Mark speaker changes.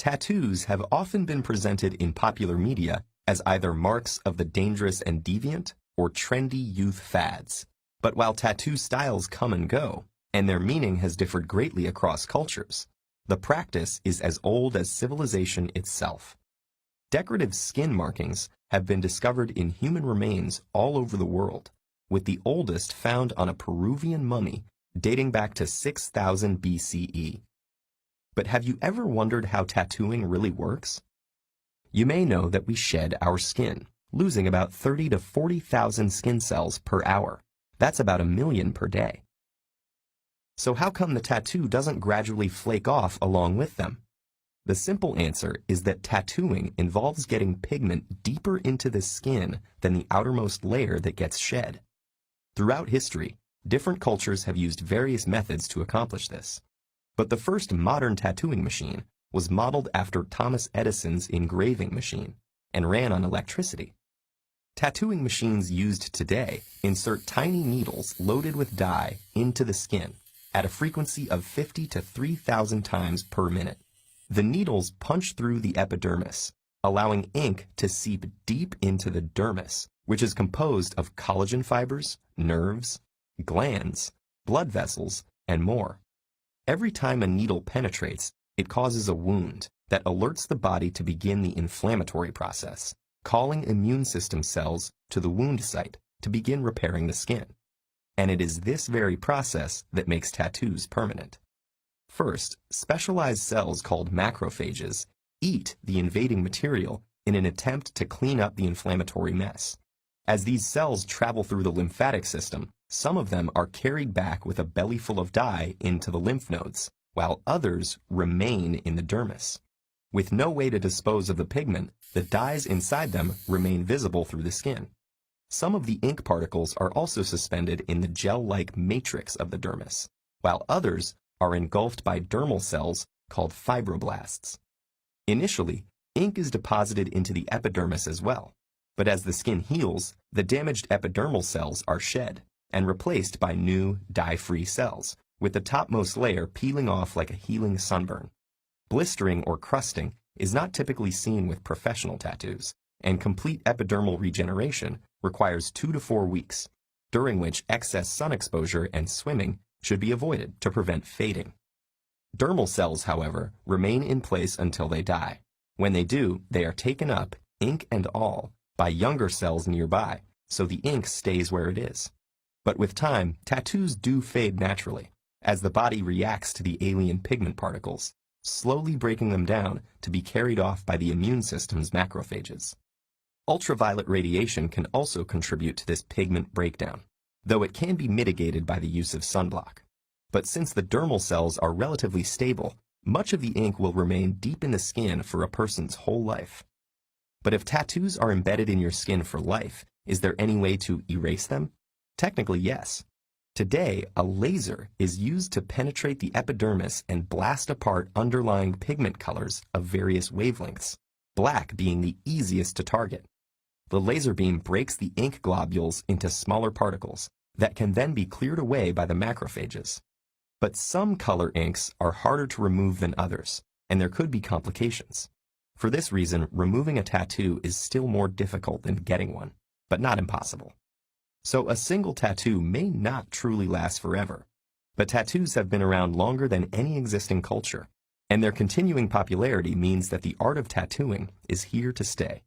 Speaker 1: Tattoos have often been presented in popular media as either marks of the dangerous and deviant or trendy youth fads. But while tattoo styles come and go, and their meaning has differed greatly across cultures, the practice is as old as civilization itself. Decorative skin markings have been discovered in human remains all over the world, with the oldest found on a Peruvian mummy dating back to 6000 BCE. But have you ever wondered how tattooing really works? You may know that we shed our skin, losing about 30 to 40,000 skin cells per hour. That's about 1 million per day. So how come the tattoo doesn't gradually flake off along with them? The simple answer is that tattooing involves getting pigment deeper into the skin than the outermost layer that gets shed. Throughout history, different cultures have used various methods to accomplish this. But the first modern tattooing machine was modeled after Thomas Edison's engraving machine and ran on electricity. Tattooing machines used today insert tiny needles loaded with dye into the skin at a frequency of 50 to 3,000 times per minute. The needles punch through the epidermis, allowing ink to seep deep into the dermis, which is composed of collagen fibers, nerves, glands, blood vessels, and more. Every time a needle penetrates, it causes a wound that alerts the body to begin the inflammatory process, calling immune system cells to the wound site to begin repairing the skin. And it is this very process that makes tattoos permanent. First, specialized cells called macrophages eat the invading material in an attempt to clean up the inflammatory mess. As these cells travel through the lymphatic system, some of them are carried back with a belly full of dye into the lymph nodes, while others remain in the dermis. With no way to dispose of the pigment, the dyes inside them remain visible through the skin. Some of the ink particles are also suspended in the gel-like matrix of the dermis, while others are engulfed by dermal cells called fibroblasts. Initially, ink is deposited into the epidermis as well, but as the skin heals, the damaged epidermal cells are shed and replaced by new dye-free cells, with the topmost layer peeling off like a healing sunburn. Blistering or crusting is not typically seen with professional tattoos, and complete epidermal regeneration requires 2 to 4 weeks, during which excess sun exposure and swimming should be avoided to prevent fading. Dermal cells, however, remain in place until they die. When they do, they are taken up, ink and all, by younger cells nearby, so the ink stays where it is. But with time, tattoos do fade naturally, as the body reacts to the alien pigment particles, slowly breaking them down to be carried off by the immune system's macrophages. Ultraviolet radiation can also contribute to this pigment breakdown, though it can be mitigated by the use of sunblock. But since the dermal cells are relatively stable, much of the ink will remain deep in the skin for a person's whole life. But if tattoos are embedded in your skin for life, is there any way to erase them? Technically, yes. Today, a laser is used to penetrate the epidermis and blast apart underlying pigment colors of various wavelengths, black being the easiest to target. The laser beam breaks the ink globules into smaller particles that can then be cleared away by the macrophages. But some color inks are harder to remove than others, and there could be complications. For this reason, removing a tattoo is still more difficult than getting one, but not impossible. So a single tattoo may not truly last forever, but tattoos have been around longer than any existing culture, and their continuing popularity means that the art of tattooing is here to stay.